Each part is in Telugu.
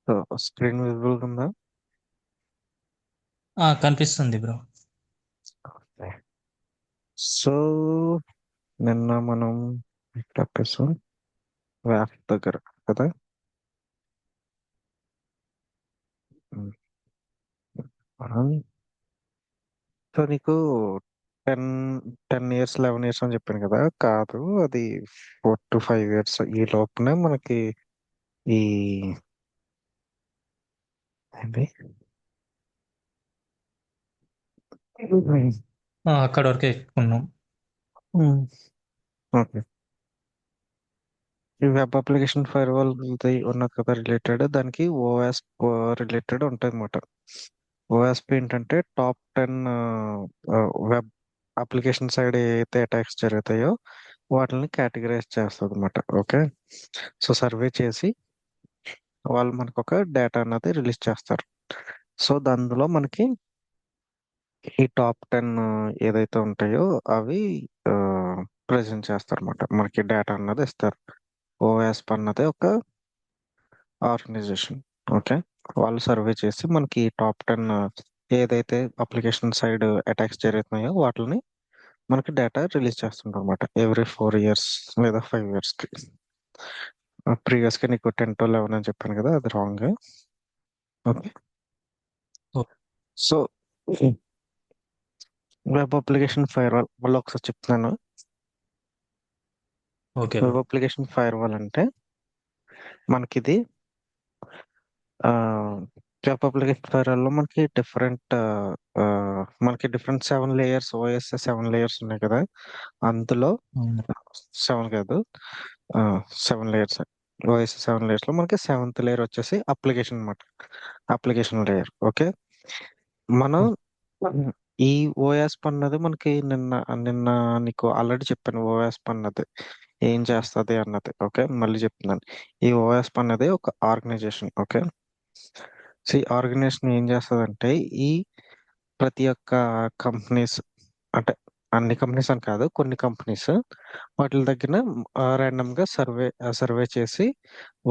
సో స్క్రీన్ విజిబుల్ ఉందా? కనిపిస్తుంది బ్రో. సో నిన్న మనం ఎక్కడ వ్యాప్ దగ్గర కదా. ఉమ్. సో నీకు టెన్ 10 ఇయర్స్ 11 ఇయర్స్ అని చెప్పాను కదా, కాదు అది 4 to 5 ఇయర్స్ ఈ లోపునే మనకి ఈ ఏంటి అక్కడ వరకే ఎక్కున్నాం. ఓకే, ఈ వెబ్ అప్లికేషన్ ఫైర్ వాల్ ఉన్నది కదా రిలేటెడ్, దానికి ఓఎస్ రిలేటెడ్ ఉంటుంది అనమాట. ఓఎస్పి ఏంటంటే టాప్ 10 వెబ్ అప్లికేషన్ సైడ్ ఏదైతే అటాక్స్ జరుగుతాయో వాటిని కేటగరైజ్ చేస్తుంది అనమాట. ఓకే, సో సర్వే చేసి వాళ్ళు మనకు ఒక డేటా అన్నది రిలీజ్ చేస్తారు. సో అందులో మనకి ఈ టాప్ 10 ఏదైతే ఉంటాయో అవి ప్రజెంట్ చేస్తారు అనమాట, మనకి డేటా అన్నది ఇస్తారు. ఓఎస్పి అన్నది ఒక ఆర్గనైజేషన్. ఓకే, వాళ్ళు సర్వే చేసి మనకి టాప్ 10 ఏదైతే అప్లికేషన్ సైడ్ అటాక్స్ జరుగుతున్నాయో వాటిని మనకి డేటా రిలీజ్ చేస్తుంటారు అనమాట ఎవ్రీ 4 ఇయర్స్ లేదా 5 ఇయర్స్కి. ప్రీవియస్గా నీకు 10 to 11 అని చెప్పాను కదా, అది రాంగ్. ఓకే, ఓ- so web application firewall మళ్ళీ ఒకసారి చెప్తున్నాను. Okay bro. Web application firewall అంటే మనకిది వెబ్ అప్లికేషన్ ఫైర్ వాల్ లో మనకి డిఫరెంట్ 7 లేయర్స్, ఓఎస్ 7 లేయర్స్ ఉన్నాయి కదా. అందులో అవును. 7 కాదు, 7 లేయర్స్. ఓఎస్ 7 లేయర్స్ లో మనకి సెవెంత్ లేయర్ వచ్చేసి అప్లికేషన్ అన్నమాట, అప్లికేషన్ లేయర్. ఓకే, మనం ఓ- ఈ ఓఎస్ అన్నది మనకి నిన్న నిన్న నీకు ఆల్రెడీ చెప్పాను. ఓఎస్ అన్నది ఏం చేస్తుంది అన్నది. ఓకే, మళ్ళీ చెప్తున్నాను. ఈ ఓఎస్ అన్నది ఒక ఆర్గనైజేషన్. ఓకే, సో ఈ ఆర్గనైజేషన్ ఏం చేస్తుందంటే ఈ ప్రతి ఒక్క కంపెనీస్, అంటే అన్ని కంపెనీస్ అని కాదు, కొన్ని కంపెనీస్ వాటి దగ్గర ర్యాండమ్ గా సర్వే చేసి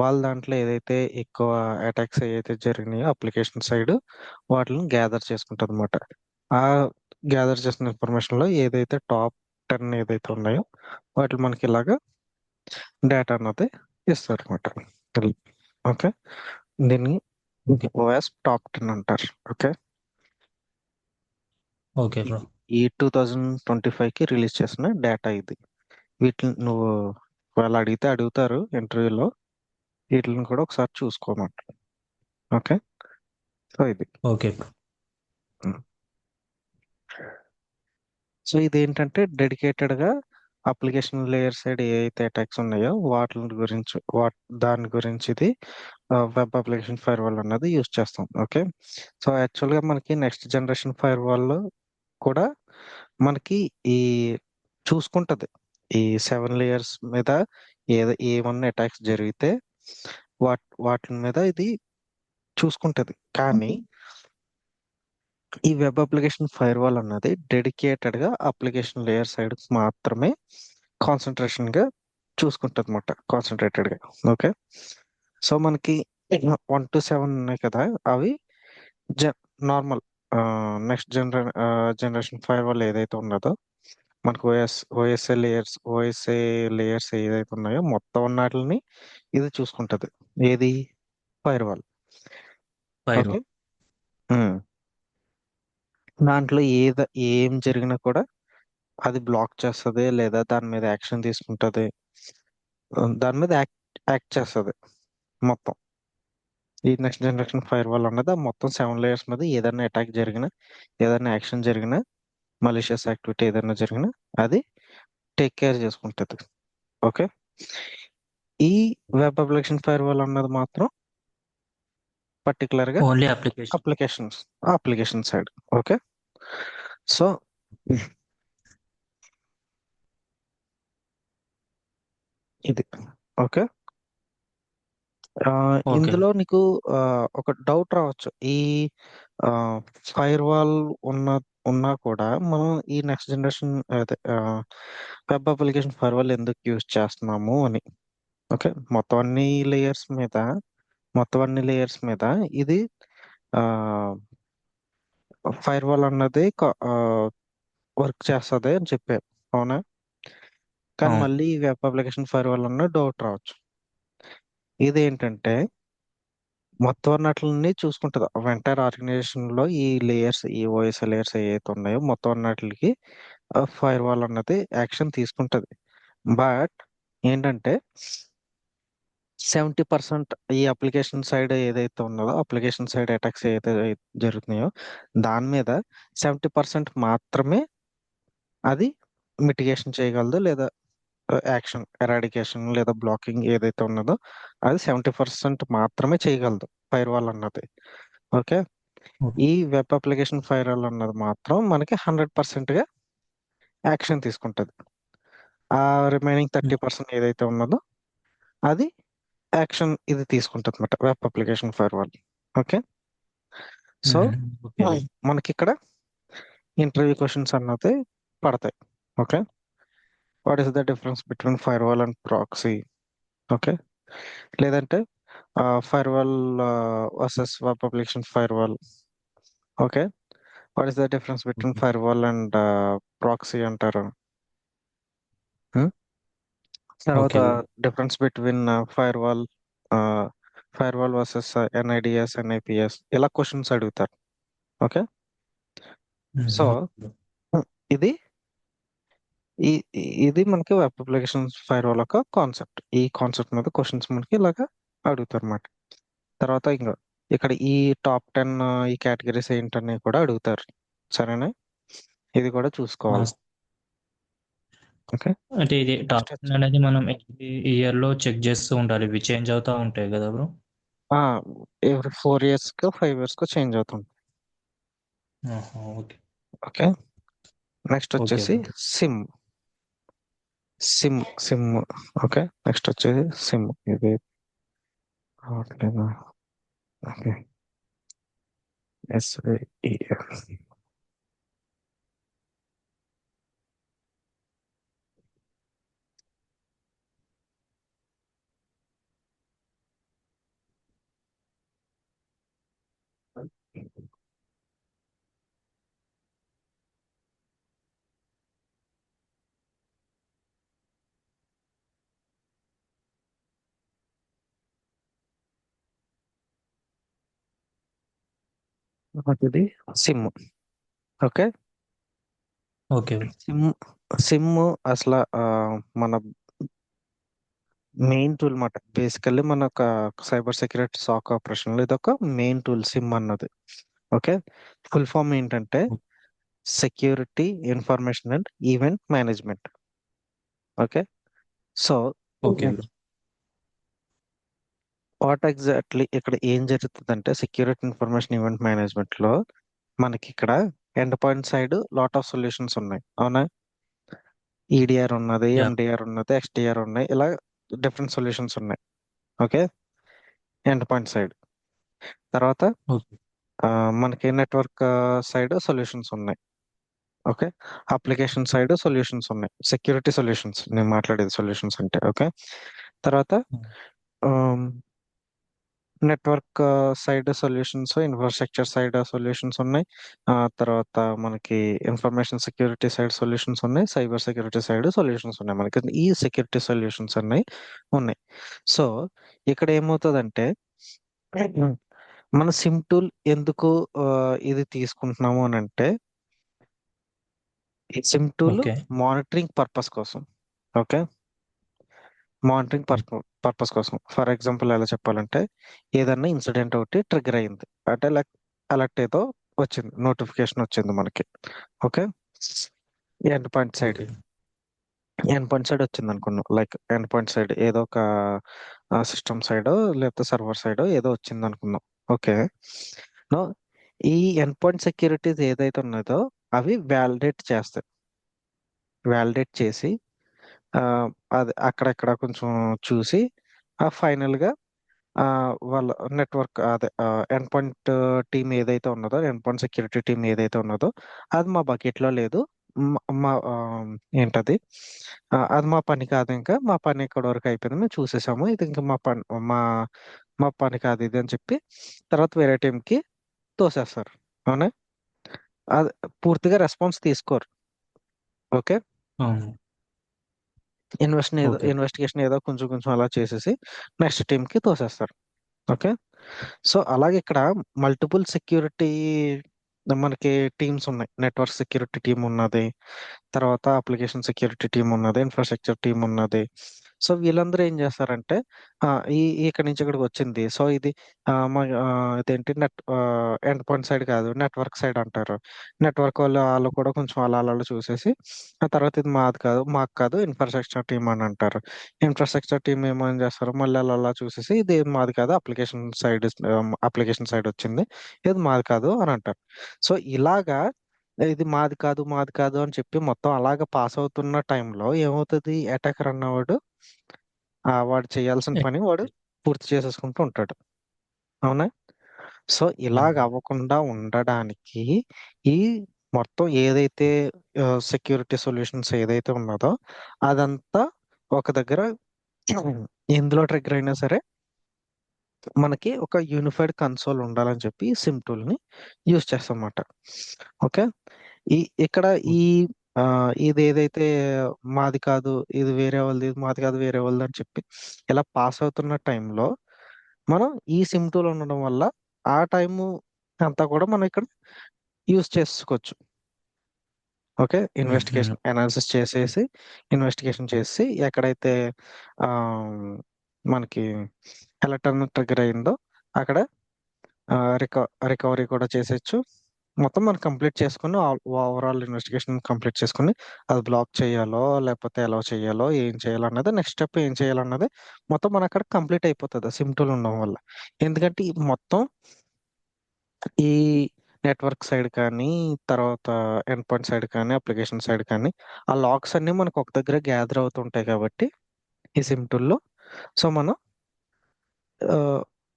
వాళ్ళ దాంట్లో ఏదైతే ఎక్కువ అటాక్స్ ఏదైతే జరిగినాయో అప్లికేషన్ సైడ్ వాటిని గ్యాదర్ చేసుకుంటుంది అనమాట. ఆ గ్యాదర్ చేసిన ఇన్ఫర్మేషన్ లో ఏదైతే టాప్ 10 ఏదైతే ఉన్నాయో వాటి మనకి ఇలాగా డేటా అన్నది ఇస్తారు అనమాట. ఓకే, దీన్ని ఓఎస్ టాప్ 10 అంటారు. Okay, okay bro. ఈ 2025కి రిలీజ్ చేసిన డేటా ఇది. వీటిని నువ్వు వాళ్ళు అడిగితే అడుగుతారు ఇంటర్వ్యూలో, వీటిని కూడా ఒకసారి చూసుకోమాట. ఓకే, సో ఇది. Okay bro. సో ఇదేంటంటే డెడికేటెడ్ గా అప్లికేషన్ లేయర్ సైడ్ ఏ అయితే అటాక్స్ ఉన్నాయో వాటి గురించి దాని గురించి ఇది వెబ్ అప్లికేషన్ ఫైర్ వాల్ అన్నది యూజ్ చేస్తాం. ఓకే, సో యాక్చువల్ గా మనకి నెక్స్ట్ జనరేషన్ ఫైర్ వాల్ కూడా మనకి ఈ చూసుకుంటది ఈ 7 లేయర్స్ మీద ఏమన్నా అటాక్స్ జరిగితే వాటి మీద ఇది చూసుకుంటది. కానీ ఈ వెబ్ అప్లికేషన్ ఫైర్ వాల్ అన్నది డెడికేటెడ్ గా అప్లికేషన్ లేయర్ సైడ్ మాత్రమే కాన్సన్ట్రేషన్ గా చూసుకుంటది అనమాట, కాన్సన్ట్రేటెడ్ గా. ఓకే, సో మనకి 1 to 7 ఉన్నాయి కదా, అవి జ normal next generation fire wall ఏదైతే ఉన్నదో మనకు ఓఎస్ఏ లేయర్స్ ఏదైతే ఉన్నాయో మొత్తం ఉన్నట్లని ఇది చూసుకుంటది. ఏది ఫైర్ వాల్. ఫైర్. ఓకే, దాంట్లో ఏం జరిగినా కూడా అది బ్లాక్ చేస్తుంది లేదా దాని మీద యాక్షన్ తీసుకుంటది. దాని మీద యాక్ట్ చేస్తుంది మొత్తం. ఈ నెక్స్ట్ జనరేషన్ ఫైర్ వాల్ అన్నది ఆ మొత్తం 7 లేయర్స్ మీద ఏదైనా అటాక్ జరిగినా, ఏదైనా యాక్షన్ జరిగినా, మలిషియస్ యాక్టివిటీ ఏదైనా జరిగినా అది టేక్ కేర్ చేసుకుంటది. ఓకే, ఈ వెబ్ అప్లికేషన్ ఫైర్ వాల్ అన్నది మాత్రం పర్టికులర్ గా only application. Application side. Okay, so ఇది. ఓకే, ఆ, ఓకే. ఇందులో నీకు ఒక డౌట్ రావచ్చు. ఈ ఫైర్ వాల్ ఉన్న ఉన్నా కూడా మనం ఈ నెక్స్ట్ జనరేషన్ అదే వెబ్ అప్లికేషన్ ఫైర్ వాల్ ఎందుకు యూజ్ చేస్తున్నాము అని. ఓకే, మొత్తం అన్ని లేయర్స్ మీద మొత్తం అన్ని లేయర్స్ మీద ఇది ఫైర్ వాల్ అన్నది వర్క్ చేస్తుంది అని చెప్పారు. అవునా? కానీ అవును. మళ్ళీ ఈ వెబ్ అప్లికేషన్ ఫైర్ వాల్ అన్న డౌట్ రావచ్చు. ఇదేంటంటే మొత్తం అన్నిటిని చూసుకుంటుంది. ఎంటైర్ ఆర్గనైజేషన్ లో ఈ లేయర్స్, ఈ ఓఎస్ లేయర్స్ ఏవైతే ఉన్నాయో మొత్తం అన్నిటికి ఫైర్ వాల్ అన్నది యాక్షన్ తీసుకుంటది. బట్ ఏంటంటే 70% ఈ అప్లికేషన్ సైడ్ ఏదైతే ఉన్నదో, అప్లికేషన్ సైడ్ అటాక్స్ ఏదైతే జరుగుతున్నాయో దాని మీద 70% మాత్రమే అది మిటిగేషన్ చేయగలదు, లేదా యాక్షన్ ఎరాడికేషన్ లేదా బ్లాకింగ్ ఏదైతే ఉన్నదో అది 70% మాత్రమే చేయగలదు ఫైర్ వాల్ అన్నది. ఓకే. ఓకే. ఈ వెబ్ అప్లికేషన్ ఫైర్ వాల్ అన్నది మాత్రం మనకి 100% గా యాక్షన్ తీసుకుంటది. ఆ రిమైనింగ్ 30% ఏదైతే ఉన్నదో అది యాక్షన్ ఇది తీసుకుంటుంది అనమాట web application firewall. Okay. So okay bro. మనకి ఇక్కడ ఇంటర్వ్యూ క్వశ్చన్స్ అన్నది పడతాయి. Okay. What is the difference between firewall and proxy? Okay. లేదంటే firewall versus web application firewall. Okay. What is the difference between okay. Firewall and proxy అంటారు. Hmm? తర్వాత okay bro. Difference between firewall versus NIDS, NIPS ఇలా క్వశ్చన్స్ అడుగుతారు. ఓకే. So okay bro. ఇది ఇది మనకి వెబ్ అప్లికేషన్ ఫైర్ వాల్ యొక్క కాన్సెప్ట్. ఈ కాన్సెప్ట్ మీద క్వశ్చన్స్ మనకి ఇలాగా అడుగుతారు అన్నమాట. తర్వాత ఇంకా ఇక్కడ ఈ టాప్ 10 ఈ కేటగిరీస్ ఏంటని కూడా అడుగుతారు. సరేనా? ఇది కూడా ఆ, చూసుకోవాలి. ఓకే. అంటే ఇది నెక్స్ట్ టాప్ అనేది మనం ఎవ్రీ ఇయర్ లో చెక్ చేస్తూ ఉండాలి. ఇవి చేంజ్ అవుతా ఉంటాయి కదా బ్రో? ఎవ్రీ 4 years కో 5 years కో చేంజ్ అవుతుంది. ఆహా, ఓకే. ఓకే. నెక్స్ట్ ఓకే వచ్చేసి bro. SIM SIM SIM okay. Next వచ్చేసి సిమ్. ఇది రావట్లేదా? ఓకే. SIEM. ఇది SIM. Okay. Okay bro. SIM SIM అసలు మన మెయిన్ టూల్ మాట. బేసికల్లీ మన ఒక సైబర్ సెక్యూరిటీ సాక్ ఆపరేషన్ లో ఇది ఒక మెయిన్ టూల్ సిమ్ అన్నది. ఓకే. ఫుల్ ఫామ్ ఏంటంటే security information and event management. Okay. So okay bro. What exactly ఇక్కడ ఏం జరుగుతుందంటే సెక్యూరిటీ ఇన్ఫర్మేషన్ ఈవెంట్ మేనేజ్మెంట్ లో మనకి ఇక్కడ end point side lot of solutions ఉన్నాయి. అవునా? ఈడిఆర్ ఉన్నది, యా. ఎండిఆర్ ఉన్నది, ఎక్స్డిఆర్ ఉన్నాయి. ఇలా డిఫరెంట్ సొల్యూషన్స్ ఉన్నాయి. ఓకే. End point side. తర్వాత ఓకే. ఆ, మనకి నెట్వర్క్ సైడ్ సొల్యూషన్స్ ఉన్నాయి. ఓకే. అప్లికేషన్ సైడ్ సొల్యూషన్స్ ఉన్నాయి. సెక్యూరిటీ సొల్యూషన్స్ నేను మాట్లాడేది సొల్యూషన్స్ అంటే. ఓకే. తర్వాత network side solutions, infrastructure side solutions ఉన్నాయి. తర్వాత మనకి ఇన్ఫర్మేషన్ సెక్యూరిటీ సైడ్ సొల్యూషన్స్ ఉన్నాయి. సైబర్ సెక్యూరిటీ సైడ్ సొల్యూషన్స్ ఉన్నాయి. మనకి ఈ సెక్యూరిటీ సొల్యూషన్స్ అన్ని ఉన్నాయి. సో ఇక్కడ ఏమవుతుందంటే మన సిమ్ టూల్ ఎందుకు ఆ, ఇది తీసుకుంటున్నాము అని అంటే ఈ SIM tool okay. Monitoring purpose కోసం. ఓకే. మానిటరింగ్ పర్పస్ కోసం. ఫర్ ఎగ్జాంపుల్ ఎలా చెప్పాలంటే ఏదన్నా ఇన్సిడెంట్ ఒకటి ట్రిగర్ అయింది అంటే లైక్ అలర్ట్ ఏదో వచ్చింది, నోటిఫికేషన్ వచ్చింది మనకి. Okay. End point side okay. వచ్చింది అనుకున్నాం. లైక్ ఎండ్ పాయింట్ సైడ్ ఏదో ఒక సిస్టమ్ సైడ్ లేకపోతే సర్వర్ సైడ్ ఏదో వచ్చింది అనుకుందాం. ఓకే. నో, ఈ ఎండ్ పాయింట్ సెక్యూరిటీస్ ఏదైతే ఉన్నదో అవి వ్యాలిడేట్ చేస్తాయి. వ్యాలిడేట్ చేసి ఆ, అది అక్కడక్కడ కొంచెం చూసి ఫైనల్ గా ఆ, వాళ్ళ నెట్వర్క్ అదే ఎండ్ పాయింట్ టీమ్ ఏదైతే ఉన్నదో, ఎండ్ పాయింట్ సెక్యూరిటీ టీమ్ ఏదైతే ఉన్నదో అది మా బకెట్ లో లేదు. మా ఏంటది అది మా పని కాదు, ఇంకా మా పని ఇక్కడ వరకు అయిపోయింది, మేము చూసేసాము, ఇది ఇంకా మా పని, మా మా పని కాదు ఇది అని చెప్పి తర్వాత వేరే టీంకి తోసేస్తారు. అవునా? అది పూర్తిగా రెస్పాన్స్ తీసుకోరు. ఓకే. అవును. ఓకే. ఇన్వెస్టిగేషన్ ఏదో కొంచెం కొంచెం అలా చేసేసి నెక్స్ట్ టీంకి తోసేస్తారు. ఓకే. సో అలాగే ఇక్కడ మల్టిపుల్ సెక్యూరిటీ మనకి టీమ్స్ ఉన్నాయి. నెట్వర్క్ సెక్యూరిటీ టీం ఉన్నది, తర్వాత అప్లికేషన్ సెక్యూరిటీ టీం ఉన్నది, ఇన్ఫ్రాస్ట్రక్చర్ టీం ఉన్నది. సో వీళ్ళందరూ ఏం చేస్తారంటే ఆ, ఈ ఇక్కడ నుంచి ఇక్కడికి వచ్చింది. సో ఇది ఇదేంటి ఎండ్ పాయింట్ సైడ్ కాదు, నెట్వర్క్ సైడ్ అంటారు. నెట్వర్క్ వాళ్ళు కూడా కొంచెం అలా చూసేసి ఆ తర్వాత ఇది మాకు కాదు ఇన్ఫ్రాస్ట్రక్చర్ టీం అని అంటారు. ఇన్ఫ్రాస్ట్రక్చర్ టీం ఏమని చేస్తారు, మళ్ళీ అలా చూసేసి ఇది మాది కాదు, అప్లికేషన్ సైడ్ వచ్చింది, ఇది మాది కాదు అని అంటారు. సో ఇలాగా ఇది మాది కాదు అని చెప్పి మొత్తం అలాగా పాస్ అవుతున్న టైంలో ఏమవుతుంది, అటాకర్ అన్నవాడు వాడు చేయాల్సిన పని వాడు పూర్తి చేసేసుకుంటూ ఉంటాడు. అవునా? సో ఇలాగ అవును. అవ్వకుండా ఉండడానికి ఈ మొత్తం ఏదైతే సెక్యూరిటీ సొల్యూషన్స్ ఏదైతే ఉన్నదో అదంతా ఒక దగ్గర ఎందులో ట్రిగ్గర్ అయినా సరే మనకి ఒక యూనిఫైడ్ కన్సోల్ ఉండాలని చెప్పి సిమ్ టూల్ ని యూజ్ చేస్తాం అన్నమాట. ఓకే. ఇక్కడ ఈ ఆ, ఇది ఏదైతే మాది కాదు ఇది వేరే వాళ్ళది, ఇది మాది కాదు వేరే వాళ్ళది అని చెప్పి ఇలా పాస్ అవుతున్న టైంలో మనం ఈ సిమ్ టూల్ ఉండడం వల్ల ఆ టైము అంతా కూడా మనం ఇక్కడ యూజ్ చేసుకోవచ్చు. ఓకే. మ్మ్. ఇన్వెస్టిగేషన్ అనాలిసిస్ చేసేసి ఇన్వెస్టిగేషన్ చేసి ఎక్కడైతే ఆ, మనకి ఎలక్ట్రాన్ ట్రిగర్ అయిందో అక్కడ రికవరీ కూడా చేసేయచ్చు. మొత్తం మనం కంప్లీట్ చేసుకుని ఓవరాల్ ఇన్వెస్టిగేషన్ కంప్లీట్ చేసుకుని అది బ్లాక్ చేయాలో లేకపోతే ఎలా చేయాలో ఏం చేయాలన్నది నెక్స్ట్ స్టెప్ ఏం చేయాలన్నది మొత్తం మన అక్కడ కంప్లీట్ అయిపోతుంది సింపుల్ ఉండడం వల్ల. ఎందుకంటే ఈ మొత్తం ఈ నెట్వర్క్ సైడ్ కానీ తర్వాత ఎండ్ పాయింట్ సైడ్ కానీ అప్లికేషన్ సైడ్ కానీ ఆ లాగ్స్ అన్ని మనకు ఒక దగ్గర గ్యాదర్ అవుతుంటాయి కాబట్టి ఈ సిమ్ టూల్లో సో మనం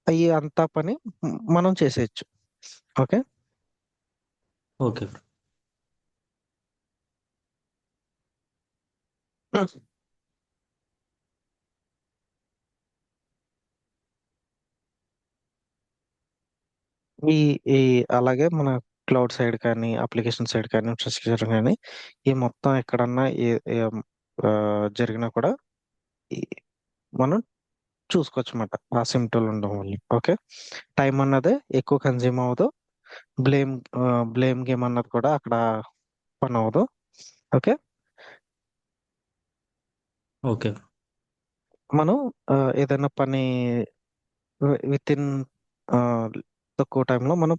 అయ్యి అంతా పని మనం చేసేయచ్చు. ఓకే. ఓకే. ఈ ఈ అలాగే మన క్లౌడ్ సైడ్ కానీ అప్లికేషన్ సైడ్ కానీ ఇన్ఫ్రాస్ట్రక్చర్ కానీ ఈ మొత్తం ఎక్కడన్నా జరిగినా కూడా ఈ మనం చూసుకోవచ్చు అన్నమాట ఆ సిమ్టోల్ ఉండడం వల్ల. ఓకే. టైం అన్నదే ఎక్కువ కన్జ్యూమ్ అవ్వదు. బ్లేమ్ బ్లేమ్ గేమ్ అన్నది కూడా అక్కడ పని అవ్వదు. ఓకే. ఓకే. మనం ఏదైనా పని విత్ ఇన్ తక్కువ టైంలో మనం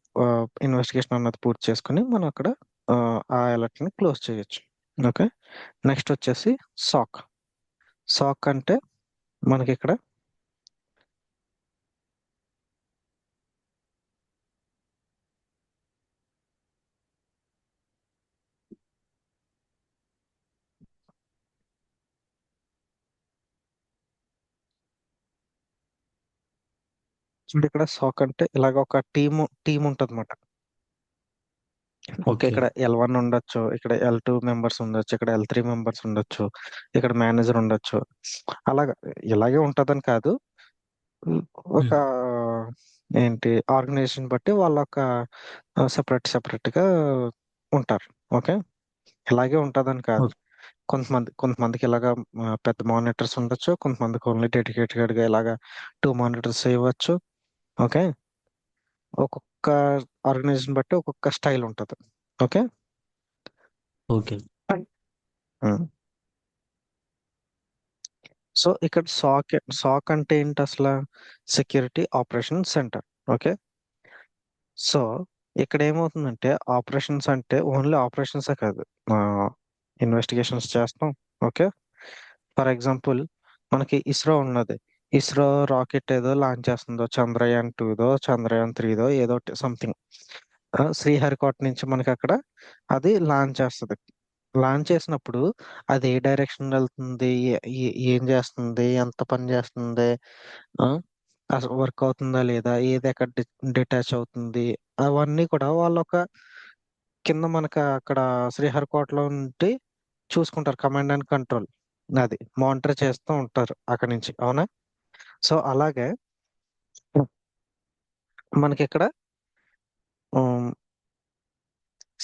ఇన్వెస్టిగేషన్ అన్నది పూర్తి చేసుకుని మనం అక్కడ ఆ అలర్ట్ ని క్లోజ్ చేయొచ్చు. ఓకే. నెక్స్ట్ వచ్చేసి సాక్. సాక్ అంటే మనకి ఇక్కడ చూడు, ఇక్కడ సాక్ అంటే ఇలాగ ఒక టీమ్ ఉంటుంది అన్నమాట. ఓకే. ఓకే. ఇక్కడ L1 ఉండొచ్చు, ఇక్కడ L2 మెంబర్స్ ఉండొచ్చు, ఇక్కడ L3 మెంబర్స్ ఉండొచ్చు, ఇక్కడ మేనేజర్ ఉండొచ్చు. అలాగా ఇలాగే ఉంటదని కాదు. ఒక మ్మ్. ఏంటి ఆర్గనైజేషన్ బట్టి వాళ్ళ ఒక సెపరేట్ గా ఉంటారు. ఓకే. ఇలాగే ఉంటదని కాదు. ఓకే. కొంతమందికి ఇలాగా పెద్ద మానిటర్స్ ఉండొచ్చు, కొంతమందికి ఓన్లీ డెడికేటెడ్ గా ఇలాగా 2 మానిటర్స్ ఇవ్వచ్చు. ఓకే. ఒక్కొక్క ఆర్గనైజేషన్ బట్టి ఒక్కొక్క స్టైల్ ఉంటది. ఓకే. ఓకే. ఉమ్. సో ఇక్కడ సాక్ అంటే ఏంటి అసలు, security operation centre. Okay. So ఇక్కడ ఏమవుతుందంటే ఆపరేషన్స్ అంటే ఓన్లీ ఆపరేషన్స్ కాదు, ఇన్వెస్టిగేషన్స్ చేస్తాం. ఓకే. ఫర్ ఎగ్జాంపుల్ మనకి ఇస్రో ఉన్నది. ఇస్రో రాకెట్ ఏదో లాంచ్ చేస్తుందో, చంద్రయాన్ 2దో చంద్రయాన్ 3దో ఏదో సంథింగ్ శ్రీహరికోట నుంచి మనకి అక్కడ అది లాంచ్ చేస్తుంది. లాంచ్ చేసినప్పుడు అది ఏ డైరెక్షన్ వెళ్తుంది, ఏం చేస్తుంది, ఎంత పని చేస్తుంది, ఆ, అసలు వర్క్ అవుతుందా లేదా, ఏది ఎక్కడ డిటాచ్ అవుతుంది, అవన్నీ కూడా వాళ్ళ ఒక కింద మనకి అక్కడ శ్రీహరికోటలో ఉండి చూసుకుంటారు. కమాండ్ అండ్ కంట్రోల్ అది మానిటర్ చేస్తూ ఉంటారు అక్కడ నుంచి. అవునా? సో అలాగే మనకి ఇక్కడ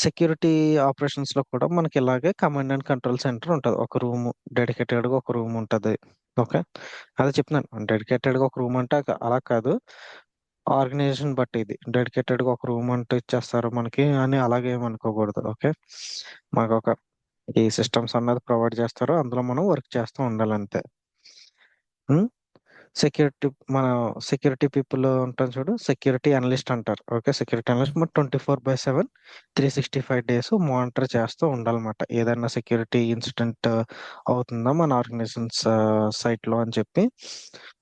సెక్యూరిటీ ఆపరేషన్స్ లో కూడా మనకి ఇలాగే కమాండ్ అండ్ కంట్రోల్ సెంటర్ ఉంటుంది. ఒక రూమ్ డెడికేటెడ్ గా ఒక రూమ్ ఉంటుంది. ఓకే, అదే చెప్తున్నాను, డెడికేటెడ్ గా ఒక రూమ్ అంటే అలా కాదు, ఆర్గనైజేషన్ బట్టి ఇది డెడికేటెడ్ గా ఒక రూమ్ అంటూ ఇచ్చేస్తారు మనకి అని అలాగే ఏమనుకోకూడదు. ఓకే, మాకు ఒక ఈ సిస్టమ్స్ అన్నది ప్రొవైడ్ చేస్తారు, అందులో మనం వర్క్ చేస్తూ ఉండాలి అంతే. సెక్యూరిటీ మన సెక్యూరిటీ పీపుల్ ఉంటారు చూడు, సెక్యూరిటీ అనలిస్ట్ అంటారు. ఓకే, సెక్యూరిటీ అనలిస్ట్ మరి 24/7 365 days మానిటర్ చేస్తూ ఉండాలన్నమాట. ఏదైనా సెక్యూరిటీ ఇన్సిడెంట్ అవుతుందా మన ఆర్గనైజేషన్స్ సైట్ లో అని చెప్పి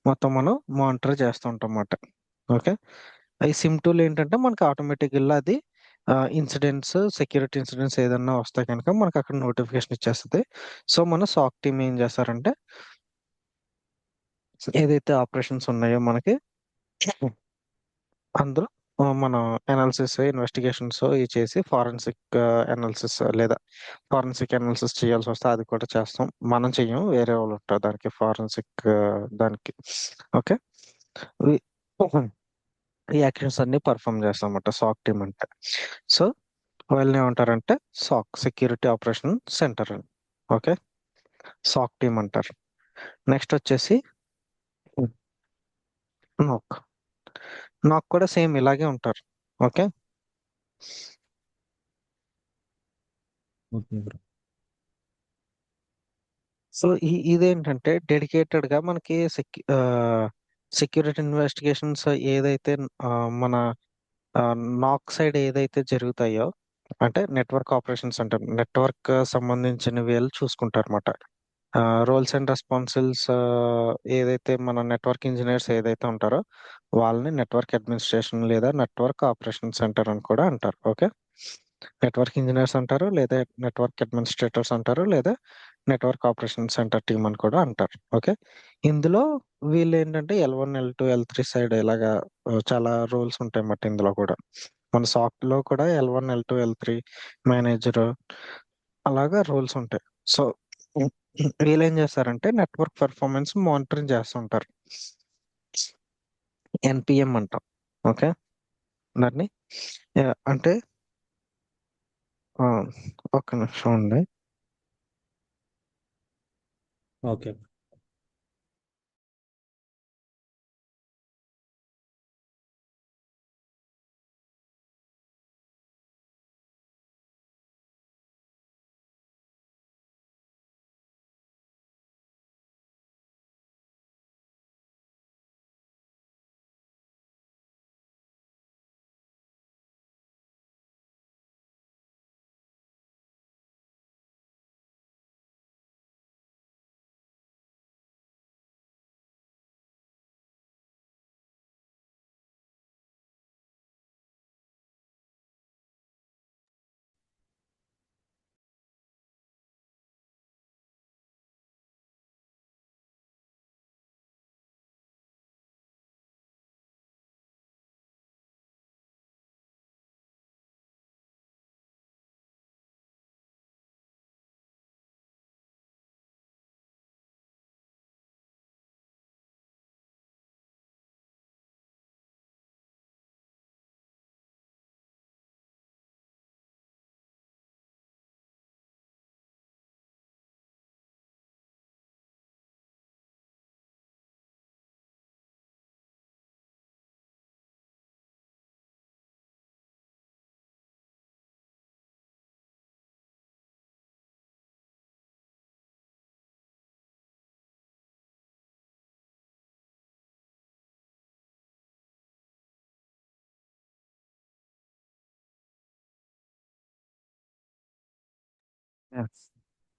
మొత్తం మనం మానిటర్ చేస్తూ ఉంటాం అన్నమాట. ఓకే, ఈ సిమ్ టూల్ ఏంటంటే మనకి ఆటోమేటిక్ గా అది ఇన్సిడెంట్స్, సెక్యూరిటీ ఇన్సిడెంట్స్ ఏదన్నా వస్తే కనుక మనకి అక్కడ నోటిఫికేషన్ ఇచ్చేస్తుంది. సో మన సాక్ టీమ్ ఏం చేస్తారంటే ఏదైతే ఆపరేషన్స్ ఉన్నాయో మనకి అందులో మన అనాలిసిస్, ఇన్వెస్టిగేషన్స్ ఇవి చేసి ఫారెన్సిక్ అనాలిసిస్ లేదా ఫారెన్సిక్ అనాలిసిస్ చేయాల్సి వస్తే అది కూడా చేస్తాం. మనం చెయ్యం, వేరే వాళ్ళు ఉంటారు దానికి ఫారెన్సిక్ దానికి. ఓకే, ఈ ఈ యాక్షన్స్ అన్ని పర్ఫామ్ చేస్తాం అన్నమాట సాక్ టీమ్ అంటే. సో వాళ్ళని ఏమంటారంటే సాక్, సెక్యూరిటీ ఆపరేషన్ సెంటర్ అని. ఓకే, సాక్ టీమ్ అంటారు. నెక్స్ట్ వచ్చేసి నాక్. నాక్ కూడా సేమ్ ఇలాగే ఉంటారు. Okay, okay bro. సో ఇదేంటంటే డెడికేటెడ్ గా మనకి సెక్యూరిటీ ఇన్వెస్టిగేషన్స్ ఏదైతే ఆ, మన నాక్ సైడ్ ఏదైతే జరుగుతాయో, అంటే నెట్వర్క్ ఆపరేషన్స్ అంటే నెట్వర్క్ సంబంధించిన వీళ్ళు చూసుకుంటారు అనమాట. రోల్స్ అండ్ రెస్పాన్సిబుల్స్ ఏదైతే మన నెట్వర్క్ ఇంజనీర్స్ ఏదైతే ఉంటారో వాళ్ళని నెట్వర్క్ అడ్మినిస్ట్రేషన్ లేదా నెట్వర్క్ ఆపరేషన్ సెంటర్ అని కూడా అంటారు. ఓకే, నెట్వర్క్ ఇంజనీర్స్ అంటారు, లేదా నెట్వర్క్ అడ్మినిస్ట్రేటర్స్ అంటారు, లేదా నెట్వర్క్ ఆపరేషన్ సెంటర్ టీమ్ అని కూడా అంటారు. ఓకే, ఇందులో వీళ్ళు ఏంటంటే L1 L2 L3 సైడ్ ఇలాగా చాలా రోల్స్ ఉంటాయి అన్నమాట. ఇందులో కూడా మన సాఫ్ట్ లో కూడా L1 L2 L3 మేనేజర్ అలాగా రోల్స్ ఉంటాయి. సో వీళ్ళు ఏం చేస్తారంటే నెట్వర్క్ పెర్ఫార్మెన్స్ మానిటరింగ్ చేస్తుంటారు, NPM అంటాం. ఓకే, దాన్ని అంటే ఆ, ఒక్క నిమిషం అండి. ఓకే.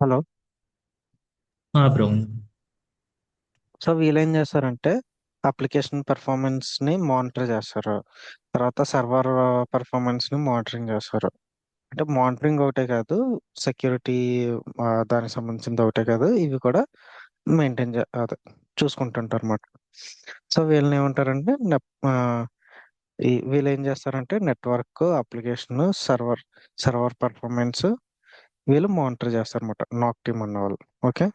హలో. బ్రో. సో వీళ్ళు ఏం చేస్తారంటే అప్లికేషన్ పెర్ఫార్మెన్స్ ని మానిటర్ చేస్తారు, తర్వాత సర్వర్ పెర్ఫార్మెన్స్ ని మానిటరింగ్ చేస్తారు. అంటే మానిటరింగ్ ఒకటే కాదు, సెక్యూరిటీ దానికి సంబంధించింది ఒకటే కాదు, ఇవి కూడా మెయింటైన్ అదే చూసుకుంటుంటారు అన్నమాట. సో వీళ్ళని ఏమంటారంటే వీళ్ళు ఏం చేస్తారంటే నెట్వర్క్, అప్లికేషన్, సర్వర్ పెర్ఫార్మెన్స్ వీళ్ళు మానిటర్ చేస్తారు అనమాట, నాక్ టీమ్ అన్న వాళ్ళు. Okay,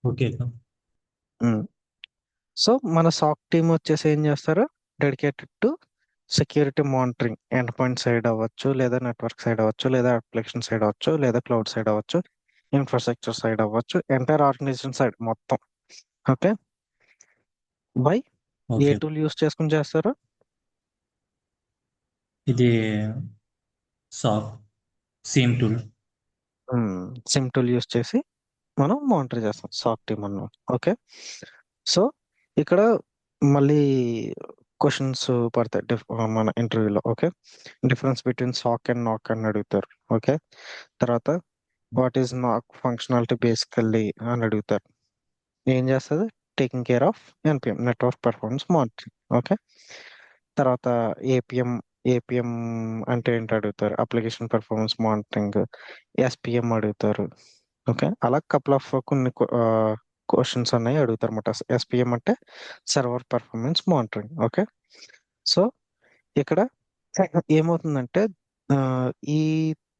okay bro. సో మన సాక్ టీమ్ వచ్చేసి ఏం చేస్తారు, dedicated to security monitoring, end point side అవ్వచ్చు, లేదా నెట్వర్క్ సైడ్ అవ్వచ్చు, లేదా అప్లికేషన్ సైడ్ అవ్వచ్చు, లేదా క్లౌడ్ సైడ్ అవ్వచ్చు, ఇన్ఫ్రాస్ట్రక్చర్ సైడ్ అవ్వచ్చు, ఎంటైర్ ఆర్గనైజేషన్ సైడ్ మొత్తం. Okay, by a okay. Tool use చేసుకుని చేస్తారు? ఇది soft SIEM tool. SIEM tool use చేసి మనం మానిటర్ చేస్తాం సాక్ టీమ్ అన్నాం. ఓకే, సో ఇక్కడ మళ్ళీ క్వశ్చన్స్ పడతాయి మన ఇంటర్వ్యూలో. Okay, difference between SOC and NOC అని అడుగుతారు. ఓకే, తర్వాత what is NOC functionality basically అని అడుగుతారు. ఏం చేస్తుంది, taking care of NPM, network performance monitoring. Okay, తర్వాత ఏపీఎం, ఏపీఎం అంటే ఏంటి అడుగుతారు, అప్లికేషన్ పెర్ఫార్మెన్స్ మానిటరింగ్. ఎస్పిఎం అడుగుతారు. ఓకే, అలా కపుల్ ఆఫ్ కొన్ని క్వశ్చన్స్ అనేవి అడుగుతారు అనమాట. ఎస్పిఎం అంటే server performance monitoring. Okay, so ఇక్కడ ఏమవుతుందంటే ఆ, ఈ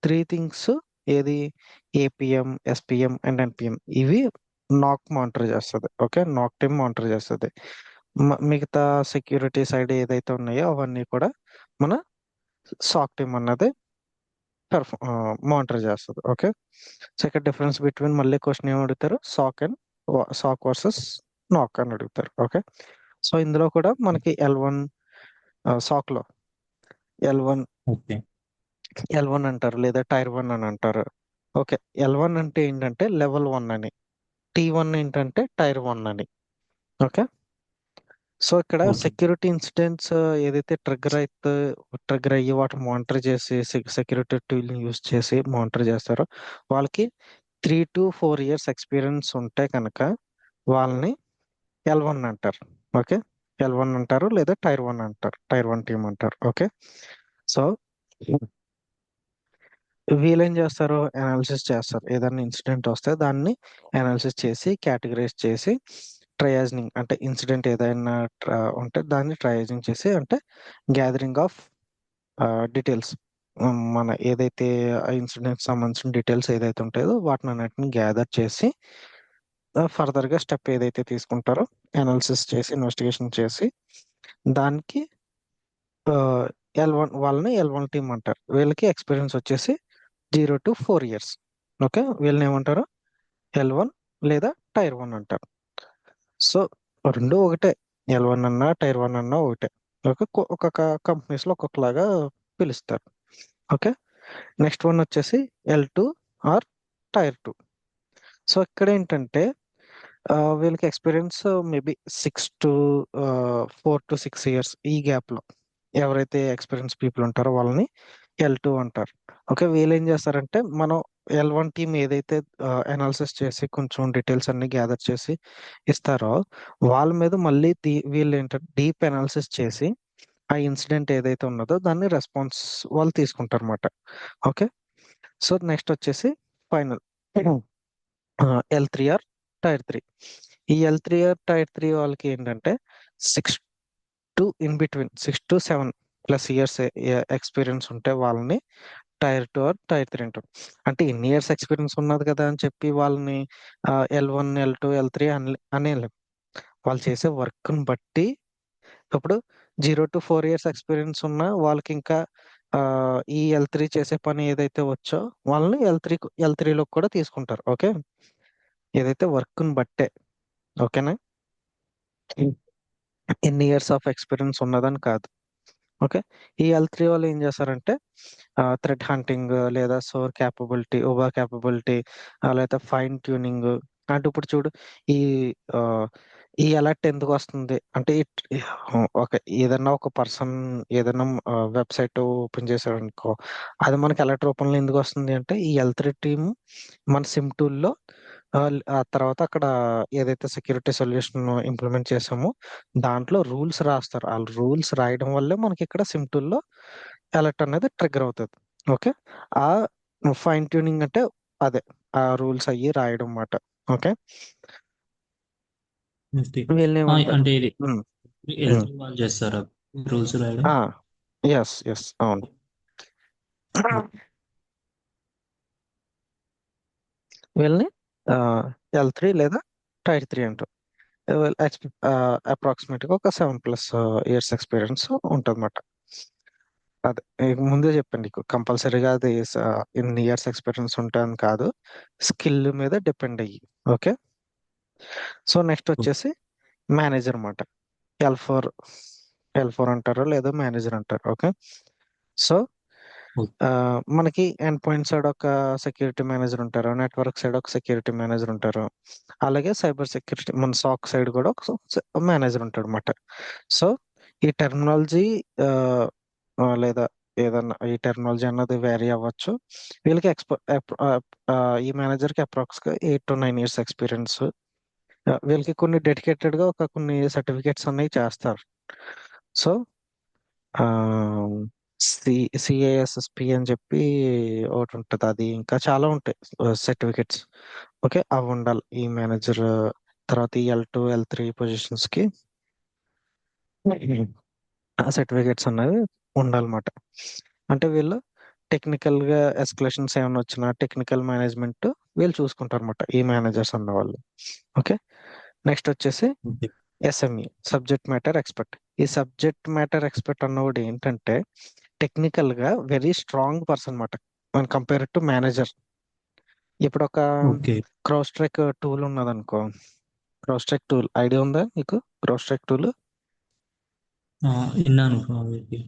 త్రీ థింగ్స్, ఏది ఏపీఎం, ఎస్పిఎం అండ్ ఎన్పిఎం, ఇవి నాక్ మానిటర్ చేస్తుంది. ఓకే, నాక్ టీమ్ మానిటర్ చేస్తుంది. మిగతా సెక్యూరిటీ సైడ్ ఏదైతే ఉన్నాయో అవన్నీ కూడా మన సాక్ టీమ్ అన్నది మానిటర్ చేస్తుంది. ఓకే, సో ఇక్కడ డిఫరెన్స్ బిట్వీన్, మళ్ళీ క్వశ్చన్ ఏమి అడుగుతారు, సాక్ అండ్ సాక్ వర్సెస్ నాక్ అని అడుగుతారు. ఓకే, సో ఇందులో కూడా మనకి L1, సాక్ లో L1, ఓకే. L1 అంటారు, లేదా టైర్ 1 అని అంటారు. ఓకే, L1 అంటే ఏంటంటే లెవెల్ 1 అని, T1 ఏంటంటే టైర్ 1 అని. ఓకే, సో ఇక్కడ ఓకే. సెక్యూరిటీ ఇన్సిడెంట్స్ ఏదైతే ట్రిగర్ అయ్యి వాటిని మానిటర్ చేసి సెక్యూరిటీ టూల్ యూస్ చేసి మానిటర్ చేస్తారో వాళ్ళకి 3 to 4 years ఎక్స్పీరియన్స్ ఉంటే కనుక వాళ్ళని L1 అంటారు. ఓకే, L1 అంటారు, లేదా టైర్ 1 అంటారు, టైర్ 1 టీమ్ అంటారు. ఓకే, సో వీళ్ళు ఏం చేస్తారు, అనాలిసిస్ చేస్తారు. ఏదైనా ఇన్సిడెంట్ వస్తే దాన్ని అనాలిసిస్ చేసి కేటగరైజ్ చేసి ట్రయాజింగ్, అంటే ఇన్సిడెంట్ ఏదైనా ఉంటే దాన్ని ట్రయాజింగ్ చేసి, అంటే గ్యాదరింగ్ ఆఫ్ డీటెయిల్స్, మన ఏదైతే ఆ ఇన్సిడెంట్ సంబంధించిన డీటెయిల్స్ ఏదైతే ఉంటాయో వాటిని అన్నిటిని గ్యాదర్ చేసి ఫర్దర్ గా స్టెప్ ఏదైతే తీసుకుంటారో అనాలిసిస్ చేసి ఇన్వెస్టిగేషన్ చేసి దానికి L1 టీమ్ అంటారు. వీళ్ళకి ఎక్స్పీరియన్స్ వచ్చేసి 0 to 4 years. ఓకే, వీళ్ళని ఏమంటారు, L1 లేదా టైర్ 1 అంటారు. సో రెండు ఒకటే, L1 అన్నా టైర్ 1 అన్నా ఒకటే. ఓకే, ఒక్కొక్క కంపెనీస్ లో ఒక్కొక్కలాగా పిలుస్తారు. ఓకే, నెక్స్ట్ వన్ వచ్చేసి L2 ఆర్ టైర్ 2. సో ఇక్కడ ఏంటంటే వీళ్ళకి ఎక్స్పీరియన్స్ మేబీ 4 to 6 years, ఈ గ్యాప్ లో ఎవరైతే ఎక్స్పీరియన్స్ పీపుల్ ఉంటారో వాళ్ళని L2 అంటారు. ఓకే, వీళ్ళు ఏం చేస్తారంటే మనం L1 టీమ్ ఏదైతే అనాలిసిస్ చేసి కొంచెం డీటెయిల్స్ అన్ని గ్యాదర్ చేసి ఇస్తారో వాళ్ళ మీద మళ్ళీ వీళ్ళు ఏంటంటే డీప్ అనాలిసిస్ చేసి ఆ ఇన్సిడెంట్ ఏదైతే ఉన్నదో దాన్ని రెస్పాన్స్ వాళ్ళు తీసుకుంటారు అన్నమాట. ఓకే, సో నెక్స్ట్ వచ్చేసి ఫైనల్ L3 ఆర్ టైర్ 3. ఈ L3 ఆర్ టైర్ 3 వాళ్ళకి ఏంటంటే 6 to 7+ years ఎక్స్పీరియన్స్ ఉంటే వాళ్ళని టైర్ 2 ఆర్ టైర్ 3 అంటారు. అంటే ఇన్ని ఇయర్స్ ఎక్స్పీరియన్స్ ఉన్నది కదా అని చెప్పి వాళ్ళని L1, L2, L3 అనేలేం. వాళ్ళు చేసే వర్క్ని బట్టి ఇప్పుడు 0 to 4 years ఎక్స్పీరియన్స్ ఉన్న వాళ్ళకి ఇంకా ఆ, ఈ L3 చేసే పని ఏదైతే వచ్చో వాళ్ళని L3లోకి కూడా తీసుకుంటారు. ఓకే, ఏదైతే వర్క్ని బట్టే. ఓకేనా, ఎన్ని ఇయర్స్ ఆఫ్ ఎక్స్పీరియన్స్ ఉన్నదని కాదు. ఓకే, ఈ L3 వాళ్ళు ఏం చేస్తారంటే థ్రెడ్ హంటింగ్, లేదా సోర్ క్యాపబిలిటీ, ఓవర్ క్యాపబిలిటీ, లేదా ఫైన్ ట్యూనింగ్. అంటే ఇప్పుడు చూడు, ఈ ఆ, ఈ అలర్ట్ ఎందుకు వస్తుంది అంటే ఒక ఏదన్నా ఒక పర్సన్ ఏదైనా వెబ్సైట్ ఓపెన్ చేశాడు అనుకో, అది మనకి అలర్ట్ రూపంలో ఎందుకు వస్తుంది అంటే ఈ L3 టీమ్ మన సిమ్ టూల్లో ఆ తర్వాత అక్కడ ఏదైతే సెక్యూరిటీ సొల్యూషన్ ఇంప్లిమెంట్ చేసామో దాంట్లో రూల్స్ రాస్తారు. ఆ రూల్స్ రాయడం వల్లే మనకి ఇక్కడ సిమ్ టూల్లో అలర్ట్ అనేది ట్రిగర్ అవుతుంది. ఓకే, ఆ ఫైన్ ట్యూనింగ్ అంటే అదే ఆ రూల్స్ అయ్యి రాయడం అన్నమాట. ఓకే, వీళ్ళని ఏమంటారు, అంటే ఇది L3 వాళ్ళు చేస్తారా రూల్స్ రాయడం? ఎస్ ఎస్ అవును. వీళ్ళని L3 లేదా టైర్ 3 అంటారు. అప్రాక్సిమేట్గా ఒక 7+ ఇయర్స్ ఎక్స్పీరియన్స్ ఉంటుందన్నమాట. అదే ముందే చెప్పండి నీకు కంపల్సరీగా అది ఇన్ని ఇయర్స్ ఎక్స్పీరియన్స్ ఉంటుంది కాదు, స్కిల్ మీద డిపెండ్ అయ్యి. ఓకే. సో నెక్స్ట్ వచ్చేసి మేనేజర్ అన్నమాట. L4 L4 అంటారు లేదా మేనేజర్ అంటారు. ఓకే. సో మనకి ఎండ్ పాయింట్ సైడ్ ఒక సెక్యూరిటీ మేనేజర్ ఉంటారు, నెట్వర్క్ సైడ్ ఒక సెక్యూరిటీ మేనేజర్ ఉంటారు, అలాగే సైబర్ సెక్యూరిటీ మన సాక్ సైడ్ కూడా ఒక మేనేజర్ ఉంటాడు అనమాట. సో ఈ టెర్మినాలజీ లేదా ఏదన్నా ఈ టెర్మినాలజీ అన్నది వేరీ అవ్వచ్చు. వీళ్ళకి ఈ మేనేజర్కి అప్రాక్స్గా 8 to 9 years ఎక్స్పీరియన్స్. వీళ్ళకి కొన్ని డెడికేటెడ్ గా ఒక కొన్ని సర్టిఫికేట్స్ అనేవి చేస్తారు. సో సిఐఎస్ఎస్పి అని చెప్పి ఒకటి ఉంటుంది, అది ఇంకా చాలా ఉంటాయి సర్టిఫికేట్స్. ఓకే, అవి ఉండాలి ఈ మేనేజర్. తర్వాత ఈ L2 L3 పొజిషన్స్ కి ఆ సర్టిఫికేట్స్ అనేవి ఉండాలన్నమాట. అంటే వీళ్ళు టెక్నికల్ గా ఎస్కలేషన్స్ ఏమైనా వచ్చినా టెక్నికల్ మేనేజ్మెంట్ వీళ్ళు చూసుకుంటారు అనమాట, ఈ మేనేజర్స్ అన్న వాళ్ళు. ఓకే. నెక్స్ట్ వచ్చేసి ఎస్ఎంఈ, సబ్జెక్ట్ మ్యాటర్ ఎక్స్పర్ట్. ఈ సబ్జెక్ట్ మ్యాటర్ ఎక్స్పర్ట్ అన్నవాడు ఏంటంటే టెక్నికల్ గా వెరీ స్ట్రాంగ్ పర్సన్ అన్నమాట మన కంపేర్ టు మేనేజర్. ఇప్పుడు ఒక ఓకే. క్రౌస్ట్రెక్ టూల్ ఉన్నదనుకో, క్రౌస్ట్రెక్ టూల్ ఐడియా ఉందా నీకు? క్రౌస్ట్రెక్ టూల్ విన్నాను ఇది.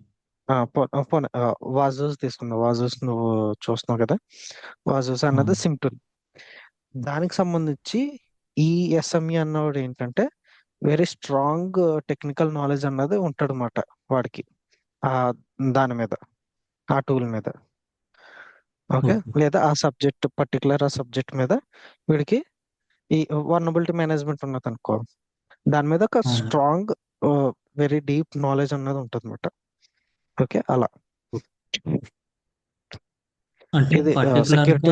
పోనీ వాజూస్ తీసుకుందాం. వాజూస్ నువ్వు చూస్తున్నావు కదా, వాజూస్ ఆ, అన్నది సింపుల్. దానికి సంబంధించి ఈ ఎస్ఎంఈ అన్నవాడు ఏంటంటే వెరీ స్ట్రాంగ్ టెక్నికల్ నాలెడ్జ్ అన్నది ఉంటాడు అనమాట వాడికి, ఆ దాని మీద, ఆ టూల్ మీద. ఓకే. ఓకే. లేదా ఆ సబ్జెక్ట్ మీద వీడికి ఈ వల్నరబిలిటీ మేనేజ్మెంట్ ఉన్నది అనుకో, దాని మీద ఒక అవును. స్ట్రాంగ్ వెరీ డీప్ నాలెడ్జ్ అన్నది ఉంటుంది అనమాట. ఓకే, అలా అంటే ఇది పర్టికులర్ గా సెక్యూరిటీ.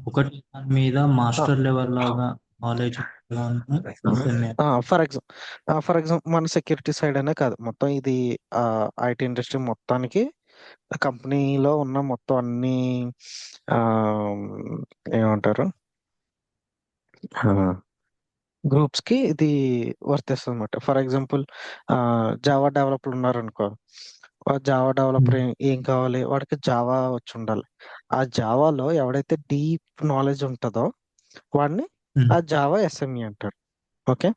ఒకటి దాని మీద మాస్టర్ లెవెల్ లాగా నాలెడ్జ్ ఫర్ ఎగ్జాంపుల్ మన సెక్యూరిటీ సైడ్ అనే కాదు, మొత్తం ఇది ఐటీ ఇండస్ట్రీ మొత్తానికి కంపెనీలో ఉన్న మొత్తం అన్ని ఆ, ఏమంటారు గ్రూప్స్ కి ఇది వర్తిస్తుంది అనమాట. ఫర్ ఎగ్జాంపుల్ జావా డెవలపర్ ఉన్నారనుకో, జావా డెవలపర్ ఏం కావాలి, వాడికి జావా వచ్చి ఉండాలి. ఆ జావాలో ఎవడైతే డీప్ నాలెడ్జ్ ఉంటుందో వాడిని ఆ జావా ఎస్ఎంఈ అంటారు. ఓకే.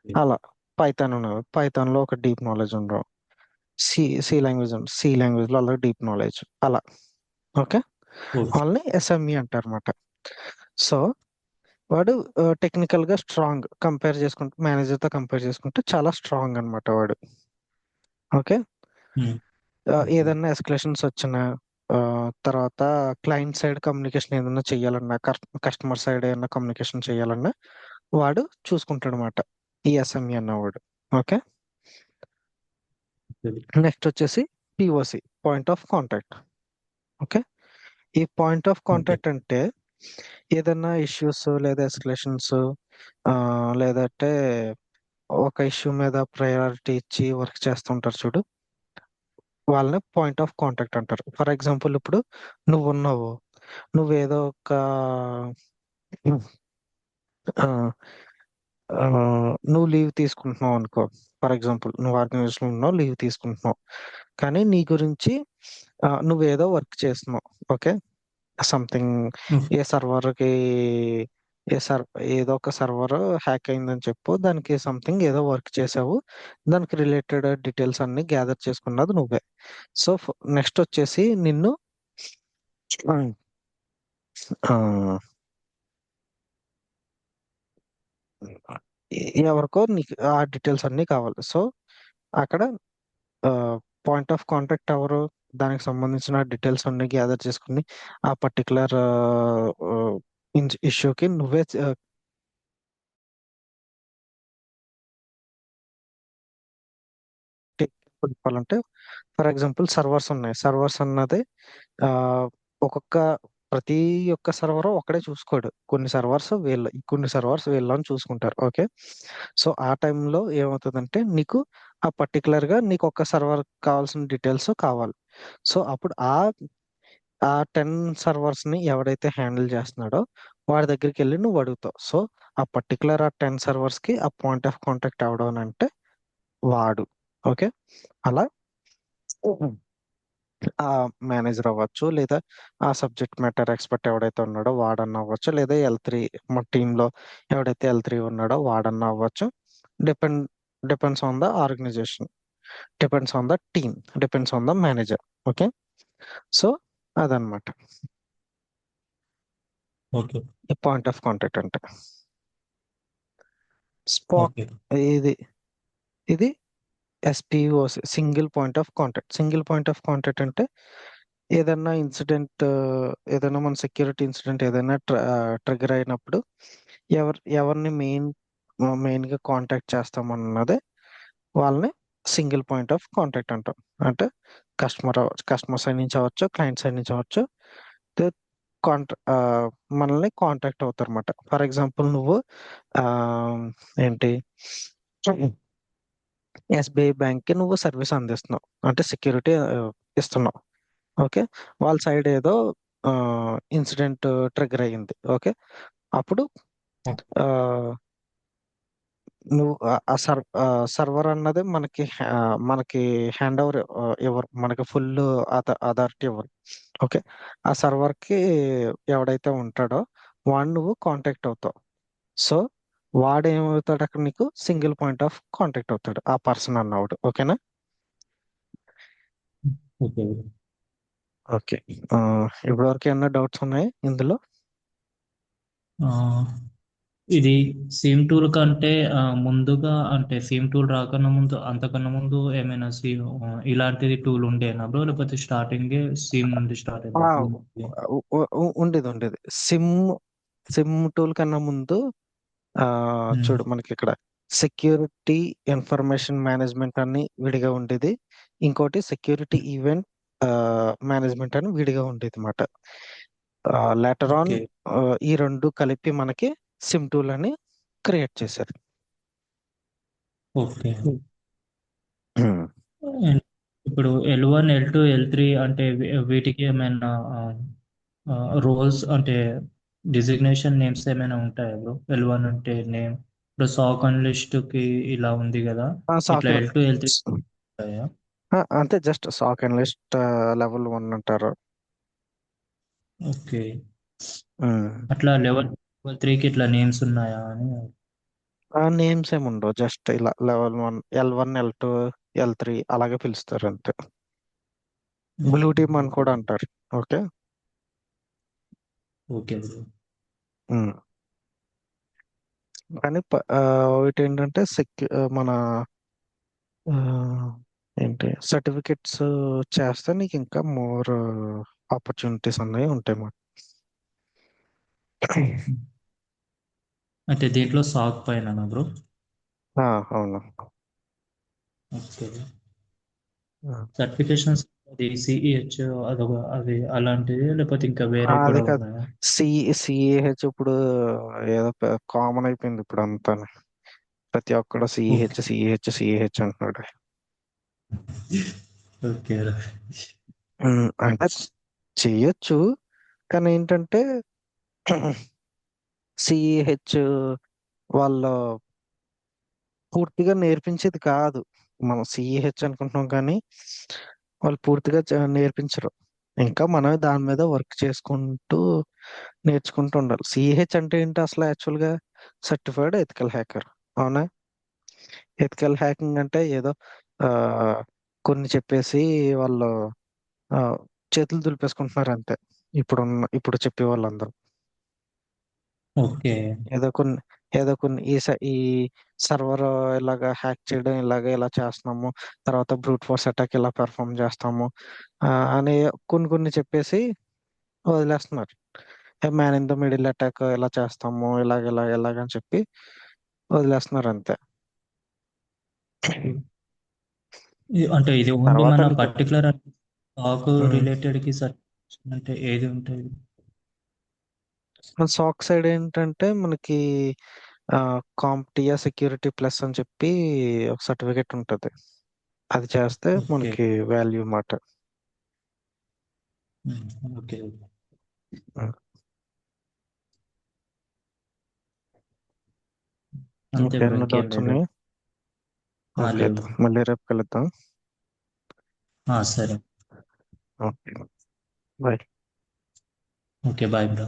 అలా పైథాన్ ఉన్నది, పైథాన్ లో ఒక డీప్ నాలెడ్జ్ ఉండవు. సి లాంగ్వేజ్ ఉంది, సి లాంగ్వేజ్ లో అలా డీప్ నాలెడ్జ్, అలా. ఓకే, వాళ్ళని ఎస్ఎంఈ అంటారు అనమాట. సో వాడు టెక్నికల్ గా స్ట్రాంగ్, కంపేర్ చేసుకుంటే మేనేజర్ తో కంపేర్ చేసుకుంటే చాలా స్ట్రాంగ్ అన్నమాట వాడు. ఓకే. ఏదన్నా ఎస్కలేషన్స్ వచ్చినా తర్వాత క్లయింట్ సైడ్ కమ్యూనికేషన్ ఏదైనా చెయ్యాలన్నా, కస్టమర్ సైడ్ ఏదైనా కమ్యూనికేషన్ చేయాలన్నా వాడు చూసుకుంటాడు అనమాట, ఈ ఎస్ఎంఈ అన్నవాడు. ఓకే. నెక్స్ట్ వచ్చేసి POC, point of contact. Okay. ఈ పాయింట్ ఆఫ్ కాంటాక్ట్ అంటే ఏదైనా ఇష్యూస్ లేదా ఎస్కలేషన్స్ లేదంటే ఒక ఇష్యూ మీద ప్రయారిటీ ఇచ్చి వర్క్ చేస్తుంటారు చూడు, వాళ్ళని పాయింట్ ఆఫ్ కాంటాక్ట్ అంటారు. ఫర్ ఎగ్జాంపుల్ ఇప్పుడు నువ్వు ఉన్నావు, నువ్వేదో ఒక ఆ, ఆ, నువ్వు లీవ్ తీసుకుంటున్నావు అనుకో. ఫర్ ఎగ్జాంపుల్ నువ్వు ఆర్గనైజేషన్ ఉన్నావు, లీవ్ తీసుకుంటున్నావు, కానీ నీ గురించి నువ్వేదో వర్క్ చేస్తున్నావు. ఓకే. సంథింగ్ ఏ సర్వర్కి ఏ సర్ ఏదో ఒక సర్వర్ హ్యాక్ అయిందని చెప్పు, దానికి సంథింగ్ ఏదో వర్క్ చేసావు, దానికి రిలేటెడ్ డీటెయిల్స్ అన్ని గ్యాదర్ చేసుకున్నది నువ్వే. సో నెక్స్ట్ వచ్చేసి నిన్ను ఆ, ఎవరికో నీకు ఆ డీటెయిల్స్ అన్ని కావాలి. సో అక్కడ పాయింట్ ఆఫ్ కాంటాక్ట్ ఎవరు, దానికి సంబంధించిన డీటెయిల్స్ అన్ని గ్యాదర్ చేసుకుని ఆ పర్టికులర్ ఇష్యూకి నువ్వే చెప్పాలంటే, ఫర్ ఎగ్జాంపుల్ సర్వర్స్ ఉన్నాయి, సర్వర్స్ అన్నది ఆ, ఒక్కొక్క ప్రతి ఒక్క సర్వర్ ఒకడే చూసుకోడు, కొన్ని సర్వర్స్ వీళ్ళు అని చూసుకుంటారు. ఓకే. సో ఆ టైంలో ఏమవుతుందంటే నీకు ఆ పర్టికులర్ గా నీకు ఒక సర్వర్ కావాల్సిన డీటెయిల్స్ కావాలి. సో అప్పుడు ఆ 10 సర్వర్స్ ని ఎవడైతే హ్యాండిల్ చేస్తున్నాడో వాడి దగ్గరికి వెళ్ళి నువ్వు అడుగుతావు. సో ఆ పర్టికులర్ ఆ 10 సర్వర్స్ కి ఆ పాయింట్ ఆఫ్ కాంటాక్ట్ అవడం అంటే వాడు. ఓకే, అలా ఆ మేనేజర్ అవ్వచ్చు, లేదా ఆ సబ్జెక్ట్ మ్యాటర్ ఎక్స్పర్ట్ ఎవడైతే ఉన్నాడో వాడన్నా అవ్వచ్చు, లేదా L3 మా టీంలో ఎవడైతే L3 ఉన్నాడో వాడన్నా అవ్వచ్చు. Depend depends on the organization, depends on the team, depends on the manager. Okay, so అదనమాట ఓకే. పాయింట్ ఆఫ్ కాంటాక్ట్ అంటే. SPOC okay. ఇది ఇది SPOC, single point of contact. Single point of contact అంటే ఏదైనా ఇన్సిడెంట్, ఏదైనా మన సెక్యూరిటీ ఇన్సిడెంట్ ఏదైనా ట్రిగర్ అయినప్పుడు ఎవరిని మెయిన్ గా కాంటాక్ట్ చేస్తామన్నదే వాళ్ళని సింగిల్ పాయింట్ ఆఫ్ కాంటాక్ట్ అంటాం. అంటే కస్టమర్ సైడ్ నుంచి అవ్వచ్చు, క్లయింట్ సైడ్ నుంచి అవ్వచ్చు, కాంట మనల్ని కాంటాక్ట్ అవుతారు అనమాట. ఫర్ ఎగ్జాంపుల్ నువ్వు ఆ, ఏంటి SBI బ్యాంక్ కి నువ్వు సర్వీస్ అందిస్తున్నావు, అంటే సెక్యూరిటీ ఇస్తున్నావు. ఓకే, వాళ్ళ సైడ్ ఏదో ఇన్సిడెంట్ ట్రిగర్ అయ్యింది. ఓకే, అప్పుడు ఆ, నువ్వు సర్వర్ అన్నది మనకి హ్యాండ్ ఓవర్ ఇవ్వరు, మనకి ఫుల్ అథారిటీ ఇవ్వరు. ఓకే, ఆ సర్వర్ కి ఎవడైతే ఉంటాడో వాడిని నువ్వు కాంటాక్ట్ అవుతావు. సో వాడు ఏమవుతాడు, అక్కడ నీకు సింగిల్ పాయింట్ ఆఫ్ కాంటాక్ట్ అవుతాడు ఆ పర్సన్ అన్నవాడు. ఓకేనా? ఓకే. ఓకే, ఇప్పటివరకు ఏమన్నా డౌట్స్ ఉన్నాయి ఇందులో? ఆ, ఇది సీమ్ టూల్ కంటే ముందుగా అంటే సీమ్ టూల్ రాకన్నా ముందు అంతకన్నా ముందు ఏమైనా సీమ్ ఇలాంటిది టూల్ ఉండేనా బ్రో, లేకపోతే స్టార్టింగే సీమ్ నుండి స్టార్ట్ ఆ, అయిందా టూల్? ఉండేది సిమ్ సిమ్ టూల్ కన్నా ముందు ఆ చూడు, మనకి ఇక్కడ సెక్యూరిటీ ఇన్ఫర్మేషన్ మేనేజ్మెంట్ అని విడిగా ఉండేది, ఇంకోటి సెక్యూరిటీ ఈవెంట్ మేనేజ్మెంట్ అని విడిగా ఉండేది అన్నమాట. Later on okay. ఈ రెండు కలిపి మనకి సిమ్ టూల్ అని క్రియేట్ చేశారు. ఓకే. Hmm. అండ్ ఇప్పుడు L1 L2 L3 అంటే వీటికి ఏమైనా రోల్స్ అంటే డిజిగ్నేషన్ నేమ్స్ ఏమైనా ఉంటాయా బ్రో? L1 అంటే నేమ్, ఇప్పుడు సాక్ అనలిస్ట్ కి ఇలా ఉంది కదా, ఇట్లా సాక్ L2 L3 ఉంటాయా? అంతే, జస్ట్ సాక్ అనలిస్ట్ లెవెల్ 1 అంటారు. ఓకే. Hmm. అట్లా లెవెల్ 3కి ఇట్లా నేమ్స్ ఉన్నాయా అని. ఆ నేమ్స్ ఏమి ఉండవు, జస్ట్ ఇలా లెవెల్ 1, L1, L2, L3 అలాగే పిలుస్తారు అంతే. బ్లూ టీమ్ అని ఓకే. కూడా అంటారు. ఓకే. Okay bro. ఉమ్. కానీ ఒకటి ఏంటంటే మన ఆ, ఏంటి సర్టిఫికెట్స్ చేస్తే నీకు ఇంకా మోర్ ఆపర్చునిటీస్ అన్నవి ఉంటాయి మాట. అంటే దీంట్లో సాక్ పైన బ్రో? అవును. ఓకే. ఆ, సర్టిఫికేషన్స్ అది సిఈహెచ్ అదొక అది అలాంటిది, లేకపోతే ఇంకా వేరే అదే కూడా కాదు, ఉన్నాయా? సిఏహెచ్ ఇప్పుడు ఏదో కామన్ అయిపోయింది ఇప్పుడు అంతా. ప్రతి ఒక్కడు ఓకే. సిఏహెచ్ సిఏహెచ్ సిఏహెచ్ అంటున్నాడు. ఓకే. అంటే చెయ్యొచ్చు, కానీ ఏంటంటే సిఏహెచ్ వాళ్ళు పూర్తిగా నేర్పించేది కాదు. మనం సిఏహెచ్ అనుకుంటున్నాం కానీ వాళ్ళు పూర్తిగా నేర్పించరు. ఇంకా మనమే దాని మీద వర్క్ చేసుకుంటూ నేర్చుకుంటూ ఉండాలి. సిఏహెచ్ అంటే ఏంటి అసలు యాక్చువల్గా? Certified ethical hacker. అవునా? ఎథికల్ హ్యాకింగ్ అంటే ఏదో ఆ, కొన్ని చెప్పేసి వాళ్ళు ఆ, చేతులు దులిపేసుకుంటున్నారు అంతే. ఇప్పుడు చెప్పే వాళ్ళందరూ ఓకే. ఏదో కొన్ని ఈ సర్వర్ ఇలాగా హ్యాక్ చేయడం, ఇలా చేస్తున్నాము, తర్వాత బ్రూట్ ఫోర్స్ అటాక్ ఇలా పెర్ఫామ్ చేస్తాము ఆ, అని కొన్ని చెప్పేసి వదిలేస్తున్నారు. Man in the middle attack ఇలా చేస్తాము, ఇలాగని చెప్పి వదిలేస్తున్నారు అంతే. అంటే ఇది ఓన్లీ తర్వాత మన నీకు పర్టికులర్ స్టాక్ రిలేటెడ్ కి సర్టిఫికేషన్ అంటే ఏది ఉంటుంది? సాక్ సైడ్ ఏంటంటే మనకి కాంప్టియా సెక్యూరిటీ ప్లస్ అని చెప్పి ఒక సర్టిఫికేట్ ఉంటుంది. అది చేస్తే ఓకే. మనకి వాల్యూ మాట. ఓకే అంతే బ్రో, ఇంకేమైనా ఇంకేం డౌట్స్ లేదు. ఉన్నాయా? లేవు. లేదు, మళ్ళీ రేపు కలుద్దాం. సరే. Okay, bye. Okay bye bro.